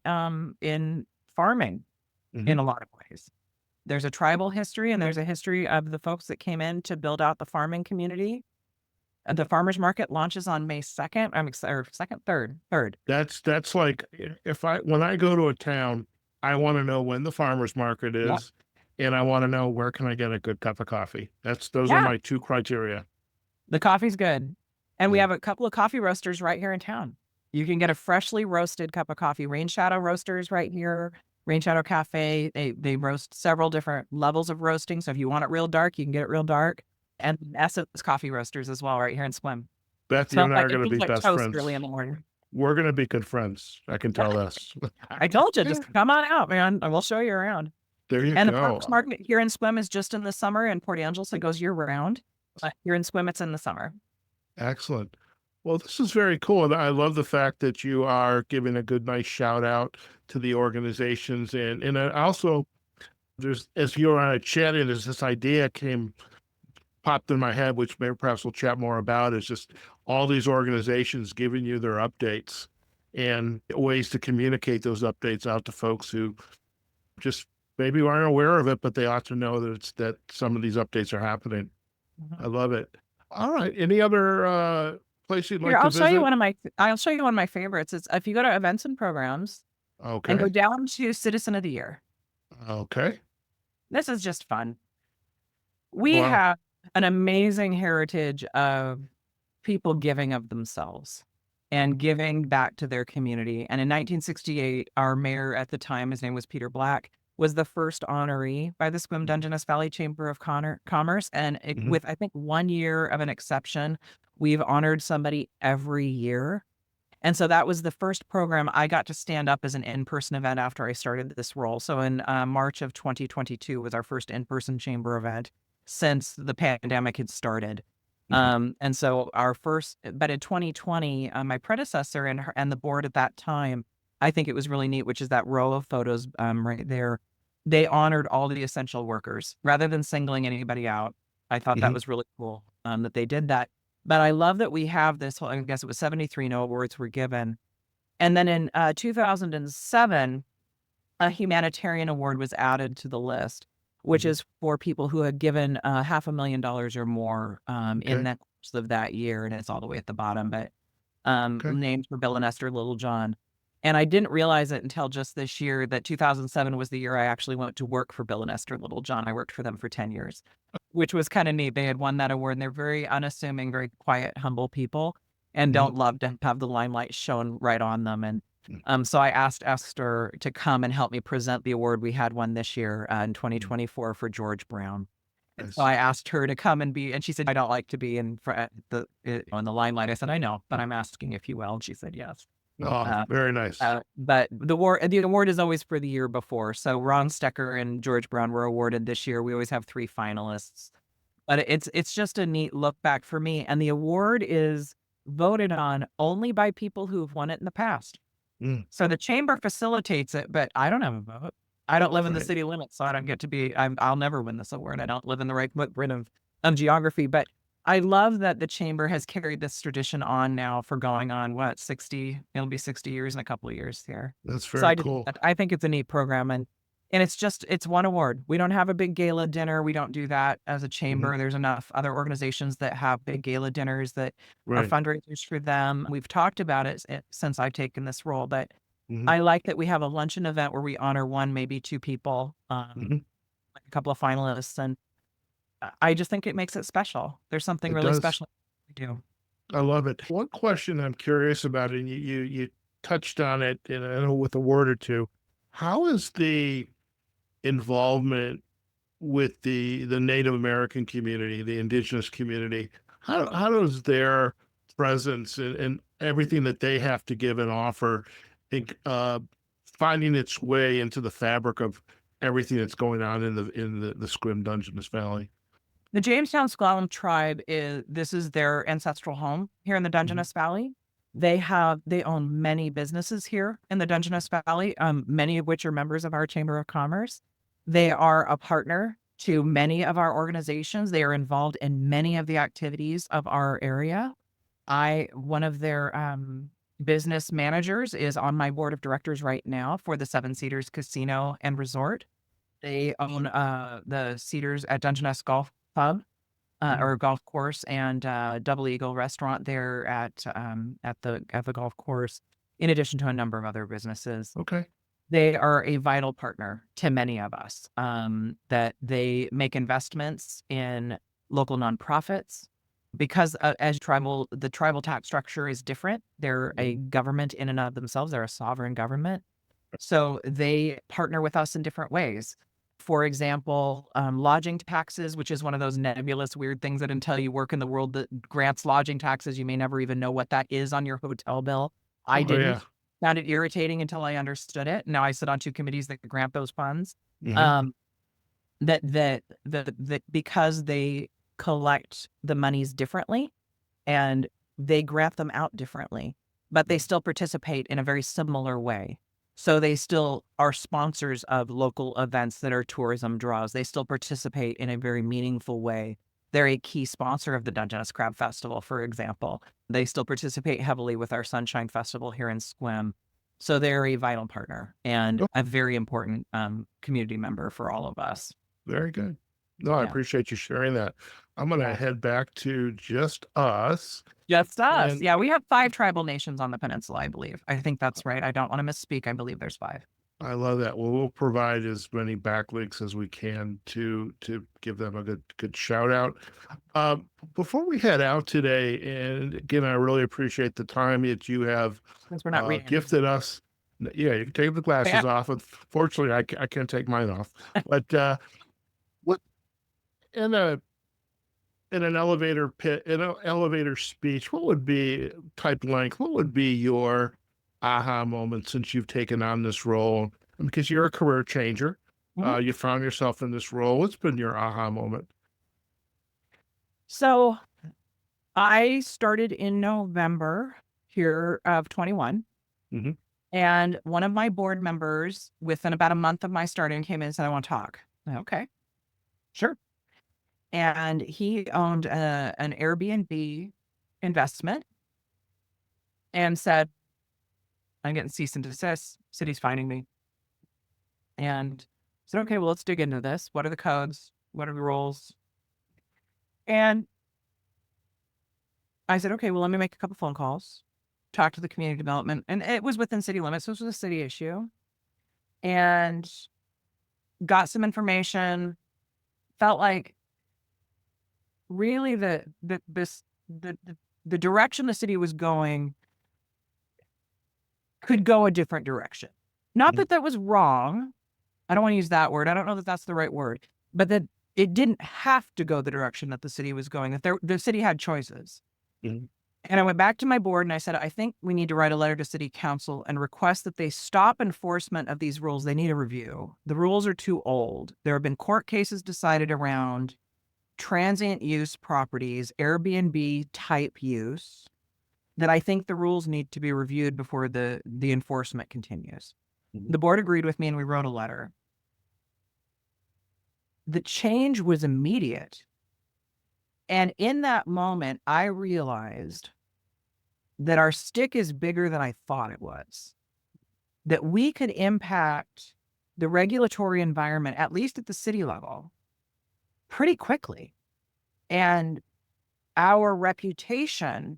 in farming Hmm. in a lot of ways. There's a tribal history and there's a history of the folks that came in to build out the farming community. The farmers market launches on May 2nd. I'm excited, or 2nd, 3rd. That's like if I when I go to a town, I want to know when the farmers market Yeah. is, and I want to know where can I get a good cup of coffee. Those are Yeah. my two criteria. The coffee's good. And we Yeah. have a couple of coffee roasters right here in town. You can get a freshly roasted cup of coffee. Rain Shadow Roasters right here. Rain Shadow Cafe. They roast several different levels of roasting. So if you want it real dark, you can get it real dark. And Essence Coffee Roasters as well, right here in Swim. Beth, you Smells and I are like it going to feels be like best toast early friends. in the morning. We're going to be good friends. I can Yeah, tell this. I told you, just come on out, man. And we'll show you around. There you And the farmers go. market here in Swim is just in the summer in Port Angeles. It goes year round. Here in Swim, it's in the summer. Excellent. Well, this is very cool. And I love the fact that you are giving a good, nice shout out to the organizations. And I also, there's, as you and I chatted, there's this idea popped in my head, which maybe perhaps we'll chat more about, is just all these organizations giving you their updates and ways to communicate those updates out to folks who just maybe aren't aware of it, but they ought to know that some of these updates are happening. I Mhm. love it. All right. Any other place you'd Here, like to visit? I'll show you one of my favorites. It's if you go to events and programs and go Okay. down to Citizen of the Year. Okay. This is just fun. We Wow. have an amazing heritage of people giving of themselves. and giving back to their community. And in 1968, our mayor at the time, his name was Peter Black, was the first honoree by the Squim Dungeness Valley Chamber of Commerce. And Hmm. with, I think, 1 year of an exception, we've honored somebody every year. And so that was the first program I got to stand up as an in-person event after I started this role. So in March of 2022 was our first in-person chamber event since the pandemic had started. Hmm. And so but in 2020, my predecessor and the board at that time, I think it was really neat, which is that row of photos right there. They honored all the essential workers rather than singling anybody out. I thought that Hmm. was really cool that they did that. But I love that we have this whole, I guess it was 73 no awards were given. And then in 2007, a humanitarian award was added to the list, which Hmm. is for people who had given $500,000 or more in Okay. that course of that year. And it's all the way at the bottom, but Okay. names for Bill and Esther Littlejohn. And I didn't realize it until just this year that 2007 was the year I actually went to work for Bill and Esther Littlejohn. I worked for them for 10 years, which was kind of neat. They had won that award, and they're very unassuming, very quiet, humble people, and Hmm. don't love to have the limelight shown right on them. And so I asked Esther to come and help me present the award we had won this year in 2024 for George Brown. And so Nice. I asked her to come and she said, "I don't like to be in in the limelight." I said, "I know, but I'm asking if you will." And she said, "Yes." Oh, Uh, very nice. but the award is always for the year before. So Ron Stecker and George Brown were awarded this year. We always have 3 finalists. But it's just a neat look back for me. And the award is voted on only by people who've won it in the past. Mm, So the chamber facilitates it, but I don't have a vote. I don't live in the right. city limits, so I don't get to be I'll never win this award. I don't live in the right footprint of geography, but I love that the chamber has carried this tradition on now for going on, what, 60 it'll be 60 years in a couple of years here. That's So very cool. I think it's a neat program, and it's one award. We don't have a big gala dinner. We don't do that as a Hmm. chamber. There's enough other organizations that have big gala dinners that are Right. fundraisers for them. We've talked about it since I've taken this role, but Hmm. I like that we have a luncheon event where we honor 1, maybe 2 people, Hmm. like a couple of finalists, and I just think it makes it special. There's something It really does. special we do. I love it. One question I'm curious about, and you touched on it, and I know with a word or two. How is the involvement with the Native American community, the indigenous community? How does their presence and everything that they have to give and offer, think, finding its way into the fabric of everything that's going on in the Squim Dungeness Valley? The Jamestown S'Klallam tribe this is their ancestral home here in the Hmm. Dungeness Valley. They own many businesses here in the Dungeness Valley, many of which are members of our Chamber of Commerce. They are a partner to many of our organizations. They are involved in many of the activities of our area. One of their business managers is on my board of directors right now for the Seven Cedars Casino and Resort. They own the Cedars at Dungeness Golf Club Hmm. or golf course, and Double Eagle Restaurant there at the golf course, in addition to a number of other businesses. Okay. They are a vital partner to many of us, that they make investments in local nonprofits because the tribal tax structure is different. They're a Hmm. government in and of themselves. They're a sovereign government. So they partner with us in different ways. For example, lodging taxes, which is one of those nebulous, weird things that until you work in the world that grants lodging taxes, you may never even know what that is on your hotel bill. I Oh yeah. didn't. Found it irritating until I understood it. Now I sit on 2 committees that grant those funds. Hmm. Um, that because they collect the monies differently and they grant them out differently, but they still participate in a very similar way. So they still are sponsors of local events that are tourism draws. They still participate in a very meaningful way. They're a key sponsor of the Dungeness Crab Festival, for example. They still participate heavily with our Sunshine Festival here in Squim. So they're a vital partner and Oh, a very important community member for all of us. very good. No, I Yeah. appreciate you sharing that. I'm gonna Yeah. head back to just us. Just us. And Yeah. We have 5 tribal nations on the peninsula, I believe. I think that's right. I don't want to misspeak. I believe there's 5. I love that. Well, we'll provide as many backlinks as we can to give them a good shout out. Before we head out today, and again, I really appreciate the time that you have Since we're not reading. gifted us. Yeah, you can take the glasses Yeah. off. Unfortunately, I can't take mine off. But what in a in an elevator pit in an elevator speech, what would be type length? What would be your aha moment since you've taken on this role? Because you're a career changer, Mhm. you found yourself in this role. What's been your aha moment? So I started in November here of 21. Hmm. And one of my board members, within about a month of my starting, came in and said, I want to talk. Okay, sure. And he owned an Airbnb investment and said, I'm getting cease and desist. City's finding me. And I said, okay, well, let's dig into this. What are the codes? What are the rules? And I said, okay, well, let me make a couple phone calls, talk to the community development. And it was within city limits. So this was a city issue. And got some information. Felt like really the direction the city was going could go a different direction. Not that that was wrong. I don't want to use that word. I don't know that that's the right word, but that it didn't have to go the direction that the city was going, that the city had choices. Hmm. And I went back to my board and I said, I think we need to write a letter to city council and request that they stop enforcement of these rules. They need a review. The rules are too old. There have been court cases decided around transient use properties, Airbnb type use, that I think the rules need to be reviewed before the enforcement continues. Hmm. The board agreed with me and we wrote a letter. The change was immediate. And in that moment, I realized that our stick is bigger than I thought it was, that we could impact the regulatory environment, at least at the city level, pretty quickly. And our reputation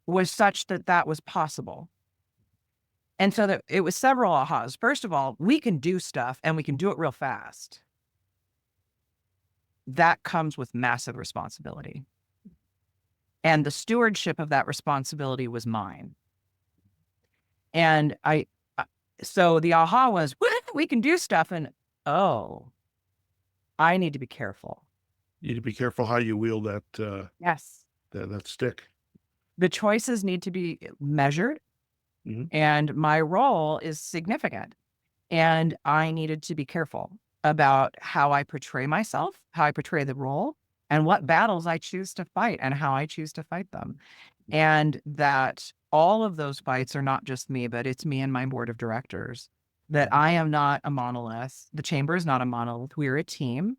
was such that that was possible. And so that it was several ahas. First of all, we can do stuff and we can do it real fast. That comes with massive responsibility. And the stewardship of that responsibility was mine. And so the aha was, we can do stuff. And oh, I need to be careful. You need to be careful how you wield Yes. that stick. The choices need to be measured. Hmm. And my role is significant. And I needed to be careful about how I portray myself, how I portray the role, and what battles I choose to fight and how I choose to fight them. And that all of those fights are not just me, but it's me and my board of directors. That I am not a monolith. The chamber is not a monolith. We're a team.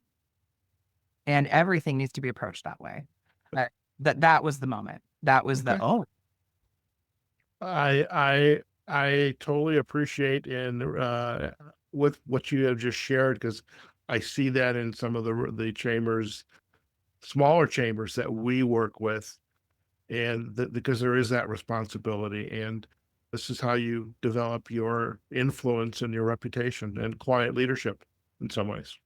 And everything needs to be approached that way. That was the moment. That was Okay. I totally appreciate and with what you have just shared, because I see that in some of the chambers, smaller chambers that we work with, and because there is that responsibility, and this is how you develop your influence and your reputation and quiet leadership in some ways.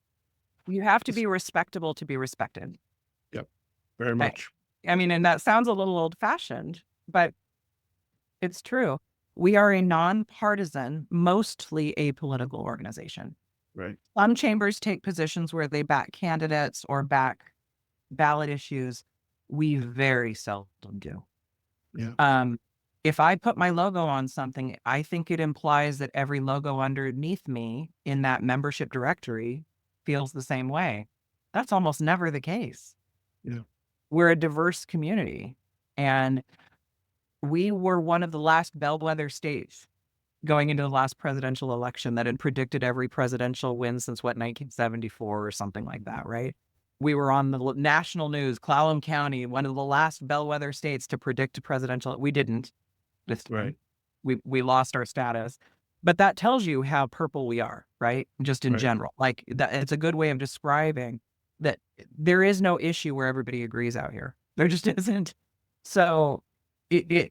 You have to Yes. be respectable to be respected. Yep, very Okay. much. I mean, and that sounds a little old fashioned, but it's true. We are a nonpartisan, mostly apolitical organization. Right. Some chambers take positions where they back candidates or back ballot issues. We very seldom do. Yeah. If I put my logo on something, I think it implies that every logo underneath me in that membership directory feels the same way. That's almost never the case. Yeah. We're a diverse community, and we were one of the last bellwether states going into the last presidential election that had predicted every presidential win since 1974 or something like that, right? We were on the national news, Clallam County, one of the last bellwether states to predict a presidential. We didn't this time. Right. We lost our status. But that tells you how purple we are, right? Just in Right. general. Like that, it's a good way of describing that there is no issue where everybody agrees out here. There just isn't. So we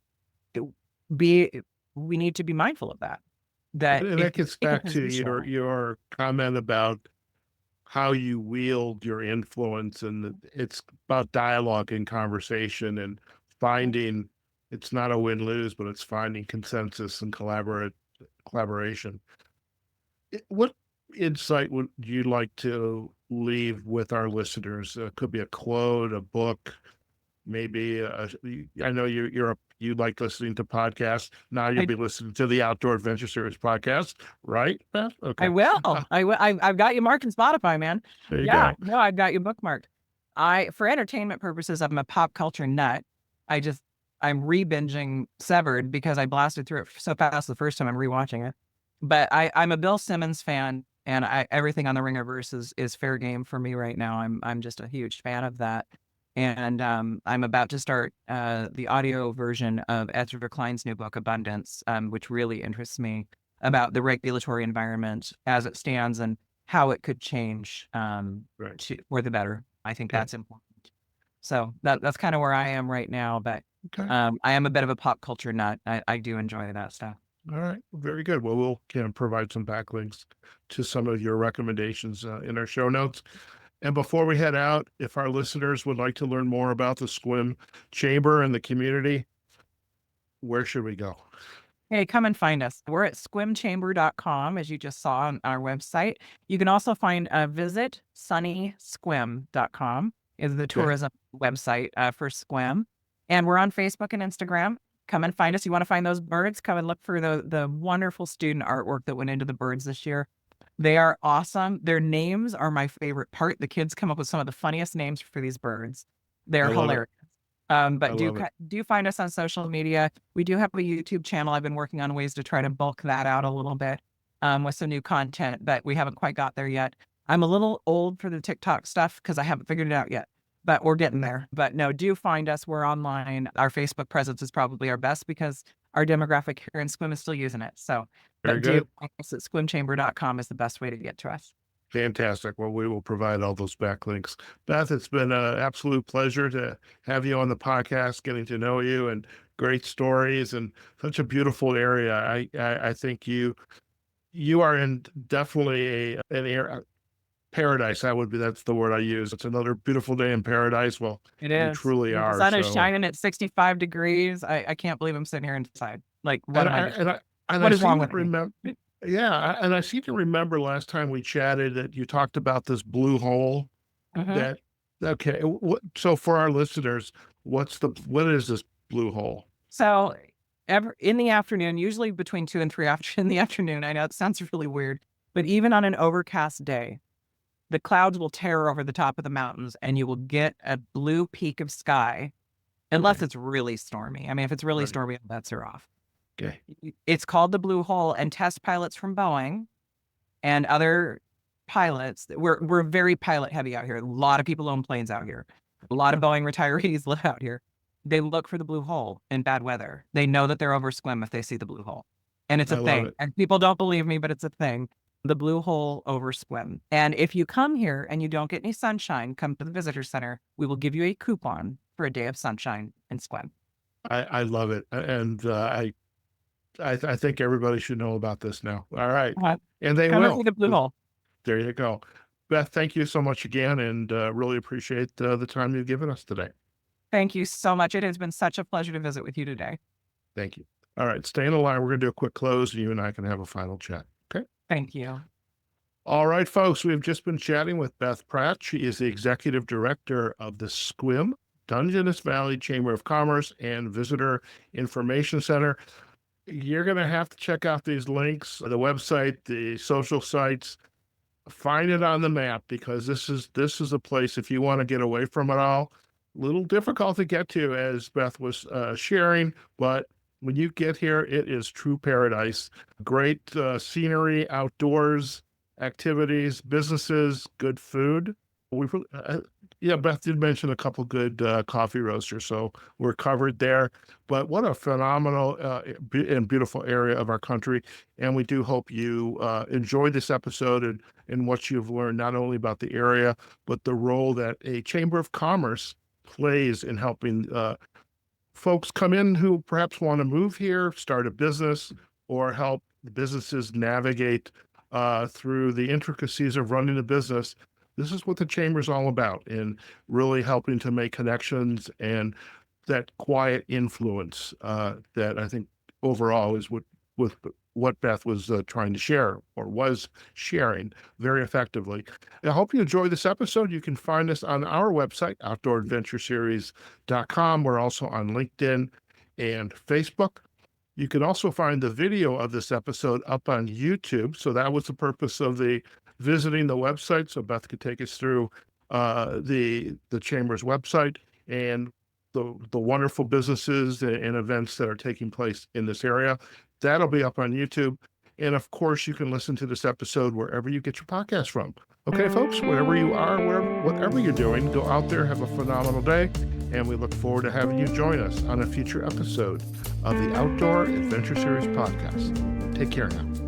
need to be mindful of that. that And if that you gets take a back to position, your comment about how you wield your influence, and it's about dialogue and conversation and finding, it's not a win-lose, but it's finding consensus and collaboration. What insight would you like to leave with our listeners? Could be a quote, a book, maybe. I know you like listening to podcasts. Now you'll I be listening to the Outdoor Adventure Series podcast, right, Beth? I Okay. will. I will. I've got you marked in Spotify, man. There you Yeah, go. no, I've got you bookmarked. For entertainment purposes, I'm a pop culture nut. I just, I'm re-binging Severed because I blasted through it so fast the first time I'm rewatching it. But I'm a Bill Simmons fan, and everything on the Ringerverse is fair game for me right now. I'm just a huge fan of that. And I'm about to start the audio version of Ezra Klein's new book, Abundance, which really interests me about the regulatory environment as it stands and how it could change Right. for the better. I think Okay. that's important. So that's kind of where I am right now. But Okay. I am a bit of a pop culture nut. I do enjoy that stuff. All right. Very good. Well, we'll provide some backlinks to some of your recommendations in our show notes. And before we head out, if our listeners would like to learn more about the Squim Chamber and the community, where should we go? Hey, come and find us. We're at squimchamber.com, as you just saw on our website. You can also find visit sunnysquim.com is the Okay. tourism website for Squim. And we're on Facebook and Instagram. Come and find us. You want to find those birds? Come and look for the wonderful student artwork that went into the birds this year. They are awesome. Their names are my favorite part. The kids come up with some of the funniest names for these birds. They're I love it. hilarious. I But love it. do find us on social media. We do have a YouTube channel. I've been working on ways to try to bulk that out a little bit with some new content, but we haven't quite got there yet. I'm a little old for the TikTok stuff because I haven't figured it out yet, but we're getting there. But no, do find us. We're online. Our Facebook presence is probably our best because our demographic here in Squim is still using it. So, Very but do good. find us at squimchamber.com is the best way to get to us. Fantastic. Well, we will provide all those backlinks. Beth, it's been an absolute pleasure to have you on the podcast, getting to know you, and great stories, and such a beautiful area. I think you are in definitely an area, paradise. That's the word I use. It's another beautiful day in paradise. Well, It you is. truly The are. sun is So, shining at 65 degrees. I can't believe I'm sitting here inside. Like, what and am I I doing? and I and I What is wrong seem to with me? remember. Yeah, and I seem to remember last time we chatted that you talked about this blue hole. Mhm. That okay. So for our listeners, what is this blue hole? So, in the afternoon, usually between 2 and 3 after in the afternoon, I know it sounds really weird, but even on an overcast day, the clouds will tear over the top of the mountains and you will get a blue peak of sky, unless Okay. it's really stormy. I mean, if it's really Right. stormy, bets are off. Okay. It's called the blue hole, and test pilots from Boeing and other pilots, we're very pilot heavy out here. A lot of people own planes out here. A lot of Boeing retirees live out here. They look for the blue hole in bad weather. They know that they're over Squim if they see the blue hole. And it's I a love thing. it. And people don't believe me, but it's a thing. The blue hole over Squim. And if you come here and you don't get any sunshine, come to the visitor center. We will give you a coupon for a day of sunshine in Squim. I love it, and I think everybody should know about this now. All right, Uh, and they Come and see will. the blue hole. There you go. Beth, thank you so much again, and really appreciate the time you've given us today. Thank you so much. It has been such a pleasure to visit with you today. Thank you. All right, stay in the line. We're going to do a quick close, and you and I can have a final chat. Okay. Thank you. All right, folks, we've just been chatting with Beth Pratt. She is the executive director of the Squim, Dungeness Valley Chamber of Commerce and Visitor Information Center. You're going to have to check out these links, the website, the social sites, find it on the map, because this is a place, if you want to get away from it all, a little difficult to get to, as Beth was sharing, but when you get here, it is true paradise. Great scenery, outdoors, activities, businesses, good food. Yeah, Beth did mention a couple good coffee roasters, so we're covered there. But what a phenomenal and beautiful area of our country. And we do hope you enjoyed this episode and what you've learned, not only about the area, but the role that a Chamber of Commerce plays in helping folks come in who perhaps want to move here, start a business, or help the businesses navigate through the intricacies of running a business. This is what the chamber is all about, in really helping to make connections and that quiet influence that I think overall is what Beth was trying to share, or was sharing very effectively. I hope you enjoy this episode. You can find us on our website, outdooradventureseries.com. We're also on LinkedIn and Facebook. You can also find the video of this episode up on YouTube. So that was the purpose of the visiting the website. So Beth could take us through the Chamber's website and the wonderful businesses and events that are taking place in this area. That'll be up on YouTube. And of course, you can listen to this episode wherever you get your podcast from. Okay, folks, wherever you are, whatever you're doing, go out there, have a phenomenal day. And we look forward to having you join us on a future episode of the Outdoor Adventure Series podcast. Take care now.